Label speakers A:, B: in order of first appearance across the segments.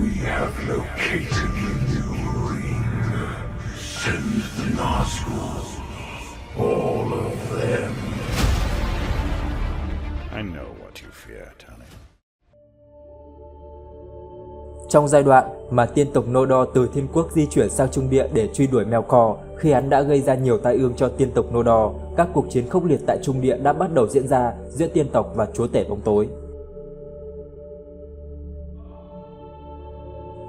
A: We have located the new ring. Send the Nazgûl. All of them. I know what you fear, Tony.
B: Trong giai đoạn mà tiên tộc Nodor từ Thiên Quốc di chuyển sang Trung Địa để truy đuổi Melkor, khi hắn đã gây ra nhiều tai ương cho tiên tộc Nodor, các cuộc chiến khốc liệt tại Trung Địa đã bắt đầu diễn ra giữa tiên tộc và chúa tể bóng tối.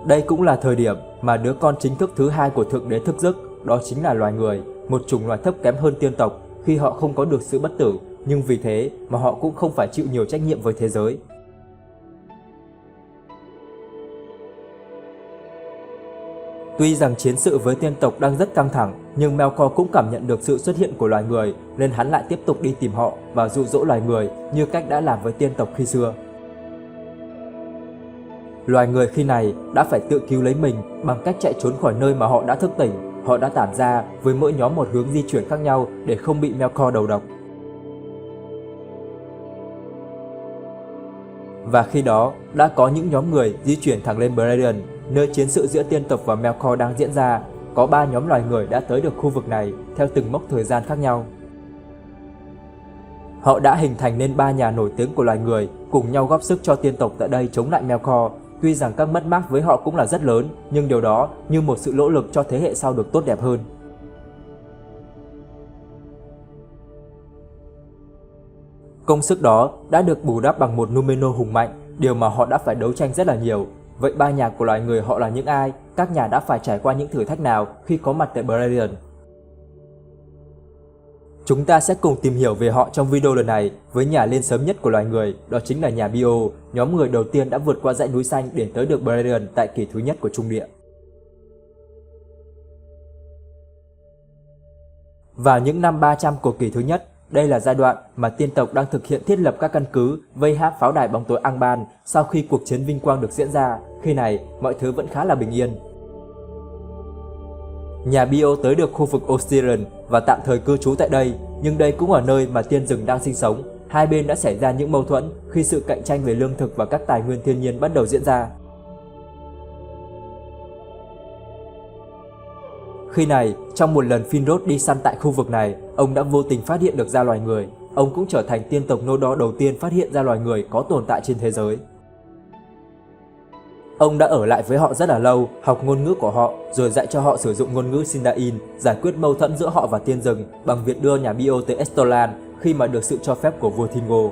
B: Đây cũng là thời điểm mà đứa con chính thức thứ hai của Thượng Đế thức giấc, đó chính là loài người, một chủng loài thấp kém hơn tiên tộc khi họ không có được sự bất tử, nhưng vì thế mà họ cũng không phải chịu nhiều trách nhiệm với thế giới. Tuy rằng chiến sự với tiên tộc đang rất căng thẳng, nhưng Melkor cũng cảm nhận được sự xuất hiện của loài người nên hắn lại tiếp tục đi tìm họ và dụ dỗ loài người như cách đã làm với tiên tộc khi xưa. Loài người khi này đã phải tự cứu lấy mình bằng cách chạy trốn khỏi nơi mà họ đã thức tỉnh. Họ đã tản ra với mỗi nhóm một hướng di chuyển khác nhau để không bị Melkor đầu độc. Và khi đó, đã có những nhóm người di chuyển thẳng lên Beleriand, nơi chiến sự giữa tiên tộc và Melkor đang diễn ra. Có 3 nhóm loài người đã tới được khu vực này theo từng mốc thời gian khác nhau. Họ đã hình thành nên 3 nhà nổi tiếng của loài người, cùng nhau góp sức cho tiên tộc tại đây chống lại Melkor. Tuy rằng các mất mát với họ cũng là rất lớn, nhưng điều đó như một sự nỗ lực cho thế hệ sau được tốt đẹp hơn. Công sức đó đã được bù đắp bằng một Númenor hùng mạnh, điều mà họ đã phải đấu tranh rất là nhiều. Vậy 3 nhà của loài người họ là những ai? Các nhà đã phải trải qua những thử thách nào khi có mặt tại Beleriand? Chúng ta sẽ cùng tìm hiểu về họ trong video lần này với nhà lên sớm nhất của loài người, đó chính là nhà Bio, nhóm người đầu tiên đã vượt qua dãy núi xanh để tới được Beleriand tại kỷ thứ nhất của Trung Địa. Vào những năm 300 của kỷ thứ nhất, đây là giai đoạn mà tiên tộc đang thực hiện thiết lập các căn cứ vây áp pháo đài bóng tối Angband sau khi cuộc chiến vinh quang được diễn ra. Khi này, mọi thứ vẫn khá là bình yên. Nhà Bio tới được khu vực Ostirion và tạm thời cư trú tại đây, nhưng đây cũng là nơi mà tiên rừng đang sinh sống. Hai bên đã xảy ra những mâu thuẫn khi sự cạnh tranh về lương thực và các tài nguyên thiên nhiên bắt đầu diễn ra. Khi này, trong một lần Finrod đi săn tại khu vực này, ông đã vô tình phát hiện được ra loài người. Ông cũng trở thành tiên tộc Nodor đầu tiên phát hiện ra loài người có tồn tại trên thế giới. Ông đã ở lại với họ rất là lâu, học ngôn ngữ của họ, rồi dạy cho họ sử dụng ngôn ngữ Sindarin, giải quyết mâu thuẫn giữa họ và tiên rừng bằng việc đưa nhà Bio tới Estolan khi mà được sự cho phép của vua Thingol.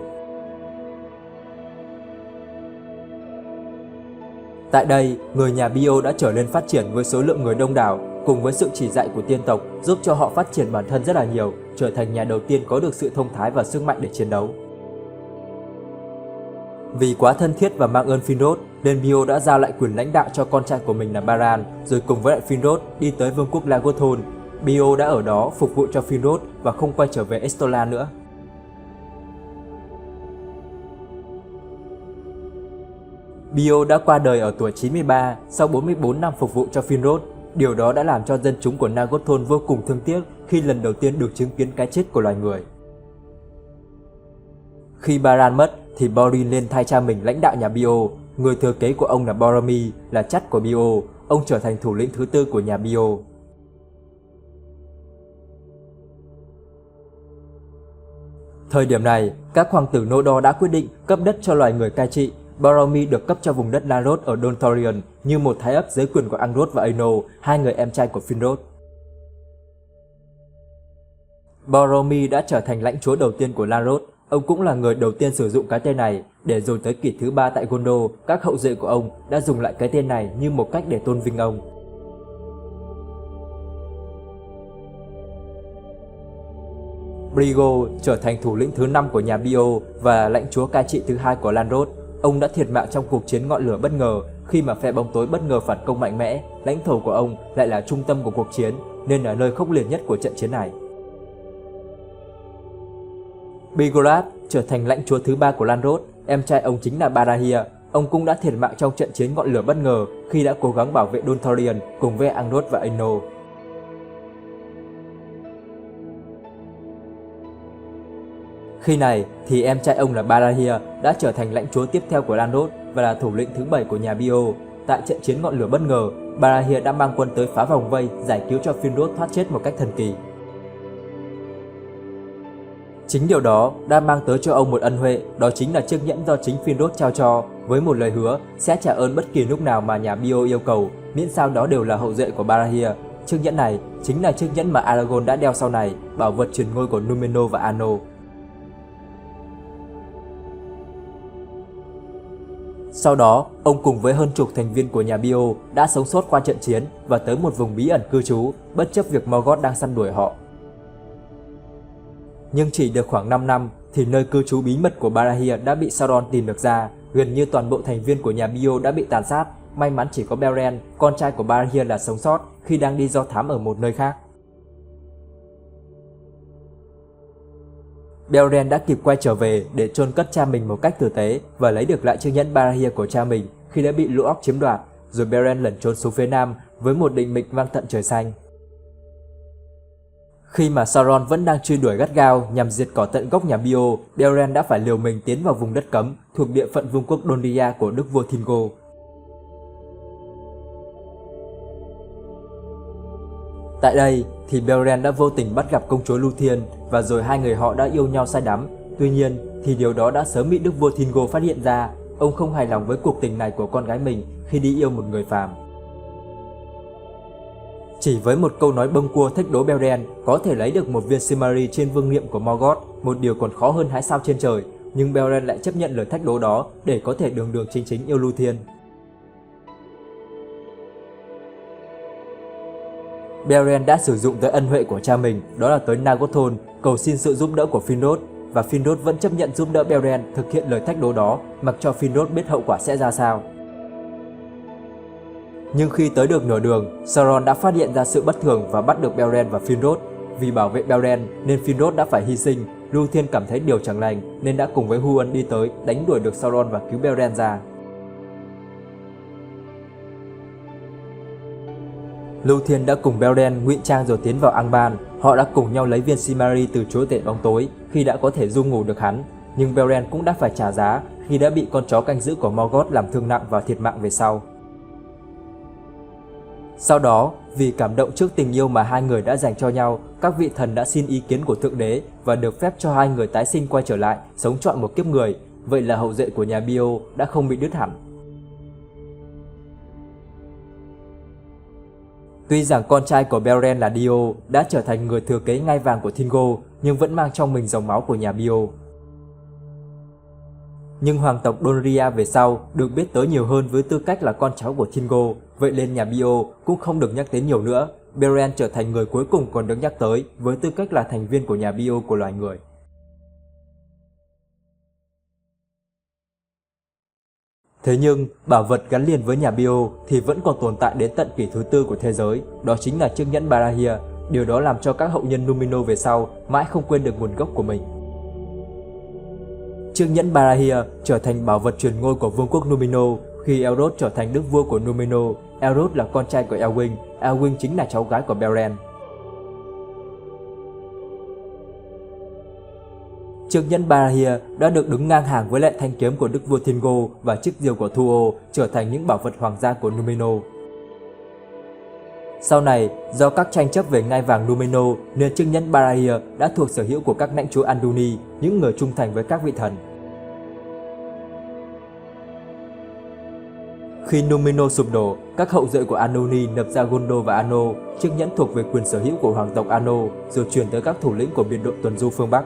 B: Tại đây, người nhà Bio đã trở nên phát triển với số lượng người đông đảo, cùng với sự chỉ dạy của tiên tộc giúp cho họ phát triển bản thân rất là nhiều, trở thành nhà đầu tiên có được sự thông thái và sức mạnh để chiến đấu. Vì quá thân thiết và mang ơn Finrod, nên Bio đã giao lại quyền lãnh đạo cho con trai của mình là Baran, rồi cùng với lại Finrod đi tới vương quốc Lagothon. Bio đã ở đó phục vụ cho Finrod và không quay trở về Estolan nữa. Bio đã qua đời ở tuổi 93 sau 44 năm phục vụ cho Finrod. Điều đó đã làm cho dân chúng của Nagothon vô cùng thương tiếc khi lần đầu tiên được chứng kiến cái chết của loài người. Khi Baran mất thì Borin lên thay cha mình lãnh đạo nhà Bio. Người thừa kế của ông là Boromir, là chắt của Bio. Ông trở thành thủ lĩnh thứ tư của nhà Bio. Thời điểm này, các hoàng tử Nodor đã quyết định cấp đất cho loài người cai trị. Boromir được cấp cho vùng đất Narod ở Donthorion như một thái ấp dưới quyền của Angrod và Aino, hai người em trai của Finrod. Boromir đã trở thành lãnh chúa đầu tiên của Narod. Ông cũng là người đầu tiên sử dụng cái tên này, để rồi tới kỷ thứ 3 tại Gondor, các hậu duệ của ông đã dùng lại cái tên này như một cách để tôn vinh ông. Brigo trở thành thủ lĩnh thứ 5 của nhà Bio và lãnh chúa cai trị thứ 2 của Landrod. Ông đã thiệt mạng trong cuộc chiến ngọn lửa bất ngờ khi mà phe bóng tối bất ngờ phản công mạnh mẽ. Lãnh thổ của ông lại là trung tâm của cuộc chiến nên là nơi khốc liệt nhất của trận chiến này. Bigorad trở thành lãnh chúa thứ 3 của Landrod. Em trai ông chính là Barahir. Ông cũng đã thiệt mạng trong trận chiến ngọn lửa bất ngờ khi đã cố gắng bảo vệ Donthorion cùng với Angrod và Aino. Khi này thì em trai ông là Barahir đã trở thành lãnh chúa tiếp theo của Landrod và là thủ lĩnh thứ 7 của nhà Bio. tại trận chiến ngọn lửa bất ngờ, Barahir đã mang quân tới phá vòng vây, giải cứu cho Finrod thoát chết một cách thần kỳ. Chính điều đó đã mang tới cho ông một ân huệ, đó chính là chiếc nhẫn do chính Finrod trao cho, với một lời hứa sẽ trả ơn bất kỳ lúc nào mà nhà Bio yêu cầu, miễn sao đó đều là hậu duệ của Barahir. Chiếc nhẫn này chính là chiếc nhẫn mà Aragorn đã đeo sau này, bảo vật truyền ngôi của Númenor và Anno. Sau đó, ông cùng với hơn chục thành viên của nhà Bio đã sống sót qua trận chiến và tới một vùng bí ẩn cư trú, bất chấp việc Morgoth đang săn đuổi họ. Nhưng chỉ được khoảng 5 năm thì nơi cư trú bí mật của Barahir đã bị Sauron tìm được ra, gần như toàn bộ thành viên của nhà Bio đã bị tàn sát, may mắn chỉ có Beren, con trai của Barahir là sống sót khi đang đi do thám ở một nơi khác. Beren đã kịp quay trở về để chôn cất cha mình một cách tử tế và lấy được lại chiếc nhẫn Barahir của cha mình khi đã bị lũ óc chiếm đoạt, rồi Beren lẩn trốn xuống phía nam với một định mệnh mang tận trời xanh. Khi mà Sauron vẫn đang truy đuổi gắt gao nhằm diệt cỏ tận gốc nhà Bio, Beren đã phải liều mình tiến vào vùng đất cấm thuộc địa phận vương quốc Dondia của đức vua Thingol. Tại đây thì Beren đã vô tình bắt gặp công chúa Lúthien và rồi hai người họ đã yêu nhau say đắm. Tuy nhiên thì điều đó đã sớm bị đức vua Thingol phát hiện ra. Ông không hài lòng với cuộc tình này của con gái mình khi đi yêu một người phàm. Chỉ với một câu nói bâng cua thách đố Beren có thể lấy được một viên Silmaril trên vương miện của Morgoth, một điều còn khó hơn hái sao trên trời, nhưng Beren lại chấp nhận lời thách đố đó để có thể đường đường chính chính yêu Lúthien. Beren đã sử dụng tới ân huệ của cha mình, đó là tới Nargothrond, cầu xin sự giúp đỡ của Finrod, và Finrod vẫn chấp nhận giúp đỡ Beren thực hiện lời thách đố đó, mặc cho Finrod biết hậu quả sẽ ra sao. Nhưng khi tới được nửa đường, Sauron đã phát hiện ra sự bất thường và bắt được Beren và Finrod. Vì bảo vệ Beren nên Finrod đã phải hy sinh. Lúthien cảm thấy điều chẳng lành nên đã cùng với Huan đi tới đánh đuổi được Sauron và cứu Beren ra. Lúthien đã cùng Beren ngụy trang rồi tiến vào Angband. Họ đã cùng nhau lấy viên Silmaril từ chúa tể bóng tối khi đã có thể du ngủ được hắn. Nhưng Beren cũng đã phải trả giá khi đã bị con chó canh giữ của Morgoth làm thương nặng và thiệt mạng về sau. Sau đó, vì cảm động trước tình yêu mà hai người đã dành cho nhau, các vị thần đã xin ý kiến của Thượng Đế và được phép cho hai người tái sinh quay trở lại, sống trọn một kiếp người. Vậy là hậu duệ của nhà Bio đã không bị đứt hẳn. Tuy rằng con trai của Beren là Dio đã trở thành người thừa kế ngai vàng của Thingol, nhưng vẫn mang trong mình dòng máu của nhà Bio. Nhưng hoàng tộc Donria về sau được biết tới nhiều hơn với tư cách là con cháu của Thingol, vậy nên nhà Bio cũng không được nhắc đến nhiều nữa. Beren trở thành người cuối cùng còn được nhắc tới với tư cách là thành viên của nhà Bio của loài người. Thế nhưng, bảo vật gắn liền với nhà Bio thì vẫn còn tồn tại đến tận kỷ thứ tư của thế giới, đó chính là chiếc nhẫn Barahir. Điều đó làm cho các hậu nhân Númenor về sau mãi không quên được nguồn gốc của mình. Chiếc nhẫn Barahir trở thành bảo vật truyền ngôi của vương quốc Númenor khi Elrond trở thành đức vua của Númenor. Elrond là con trai của Elwing, Elwing chính là cháu gái của Beren. Chiếc nhẫn Barahir đã được đứng ngang hàng với lại thanh kiếm của đức vua Thingol và chiếc diều của Thuo, trở thành những bảo vật hoàng gia của Númenor. Sau này, do các tranh chấp về ngai vàng Númenor nên chiếc nhẫn Barahir đã thuộc sở hữu của các lãnh chúa Andúni, những người trung thành với các vị thần. Khi Númenor sụp đổ, các hậu duệ của Andúni nộp ra Gondor và Anno, chiếc nhẫn thuộc về quyền sở hữu của hoàng tộc Anno, rồi chuyển tới các thủ lĩnh của biệt đội tuần du phương Bắc.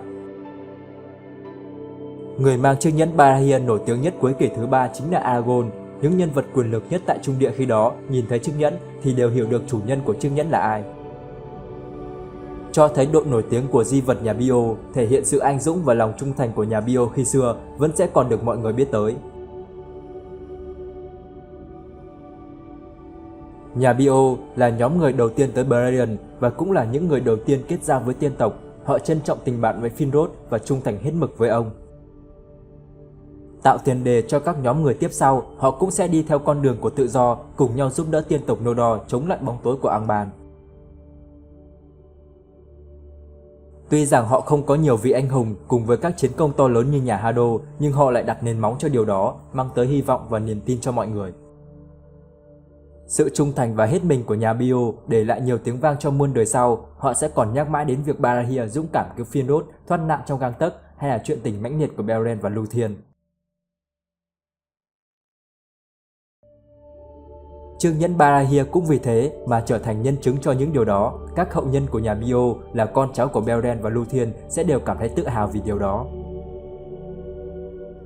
B: Người mang chiếc nhẫn Barahir nổi tiếng nhất cuối kỷ thứ 3 chính là Aragorn. Những nhân vật quyền lực nhất tại Trung Địa khi đó nhìn thấy chiếc nhẫn thì đều hiểu được chủ nhân của chiếc nhẫn là ai. Cho thấy độ nổi tiếng của di vật nhà Bio, thể hiện sự anh dũng và lòng trung thành của nhà Bio khi xưa vẫn sẽ còn được mọi người biết tới. Nhà Bio là nhóm người đầu tiên tới Beleriand và cũng là những người đầu tiên kết giao với tiên tộc. Họ trân trọng tình bạn với Finrod và trung thành hết mực với ông. Tạo tiền đề cho các nhóm người tiếp sau, họ cũng sẽ đi theo con đường của tự do, cùng nhau giúp đỡ tiên tộc Nodor chống lại bóng tối của Angband. Tuy rằng họ không có nhiều vị anh hùng cùng với các chiến công to lớn như nhà Hador, nhưng họ lại đặt nền móng cho điều đó, mang tới hy vọng và niềm tin cho mọi người. Sự trung thành và hết mình của nhà Bio để lại nhiều tiếng vang cho muôn đời sau. Họ sẽ còn nhắc mãi đến việc Barahia dũng cảm cứu Finrod thoát nạn trong gang tấc, hay là chuyện tình mãnh liệt của Beren và Luthien. Chiếc nhẫn Barahia cũng vì thế mà trở thành nhân chứng cho những điều đó. Các hậu nhân của nhà Bio là con cháu của Beren và Luthien sẽ đều cảm thấy tự hào vì điều đó.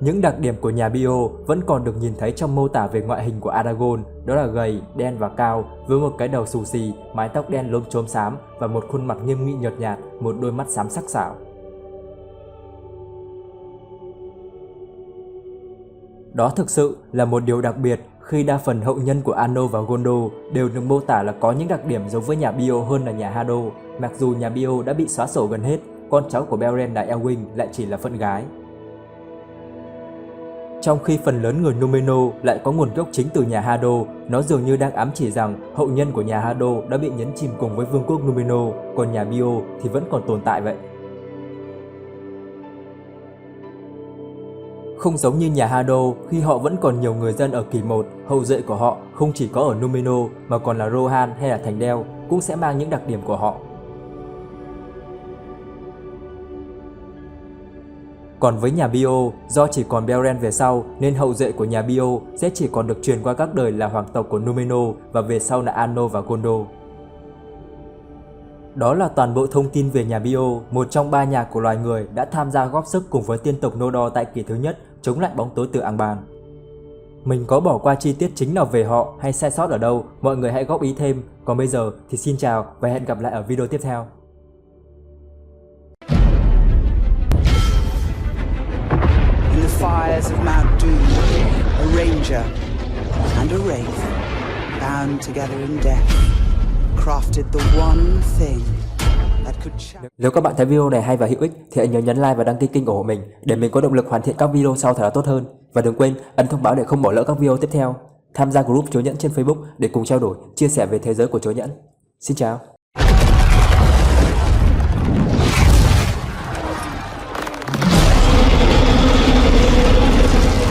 B: Những đặc điểm của nhà Bio vẫn còn được nhìn thấy trong mô tả về ngoại hình của Aragorn, đó là gầy, đen và cao, với một cái đầu xù xì, mái tóc đen lốm chốm xám và một khuôn mặt nghiêm nghị nhợt nhạt, một đôi mắt xám sắc sảo. Đó thực sự là một điều đặc biệt khi đa phần hậu nhân của Arnor và Gondor đều được mô tả là có những đặc điểm giống với nhà Bio hơn là nhà Hador. Mặc dù nhà Bio đã bị xóa sổ gần hết, con cháu của Beren là Elwing lại chỉ là phận gái. Trong khi phần lớn người Númenor lại có nguồn gốc chính từ nhà Hador, nó dường như đang ám chỉ rằng hậu nhân của nhà Hador đã bị nhấn chìm cùng với vương quốc Númenor, còn nhà Bio thì vẫn còn tồn tại vậy. Không giống như nhà Hador, khi họ vẫn còn nhiều người dân ở Kỳ Một, hậu duệ của họ không chỉ có ở Númenor mà còn là Rohan hay là Thành Đeo cũng sẽ mang những đặc điểm của họ. Còn với nhà Bio, do chỉ còn Beren về sau nên hậu duệ của nhà Bio sẽ chỉ còn được truyền qua các đời là hoàng tộc của Númenor và về sau là Arnor và Gondor. Đó là toàn bộ thông tin về nhà Bio, một trong 3 nhà của loài người đã tham gia góp sức cùng với tiên tộc Nodor tại kỳ thứ nhất chống lại bóng tối từ Angband. Mình có bỏ qua chi tiết chính nào về họ hay sai sót ở đâu, mọi người hãy góp ý thêm. Còn bây giờ thì xin chào và hẹn gặp lại ở video tiếp theo.
C: In the fires of Mount Doom, a ranger and a wraith, bound together in death, crafted the one thing that could
B: Nếu các bạn thấy video này hay và hữu ích thì hãy nhớ nhấn like và đăng ký kênh ủng hộ mình để mình có động lực hoàn thiện các video sau thật là tốt hơn. Và đừng quên ấn thông báo để không bỏ lỡ các video tiếp theo. Tham gia group Chối Nhẫn trên Facebook để cùng trao đổi, chia sẻ về thế giới của Chối Nhẫn. Xin chào.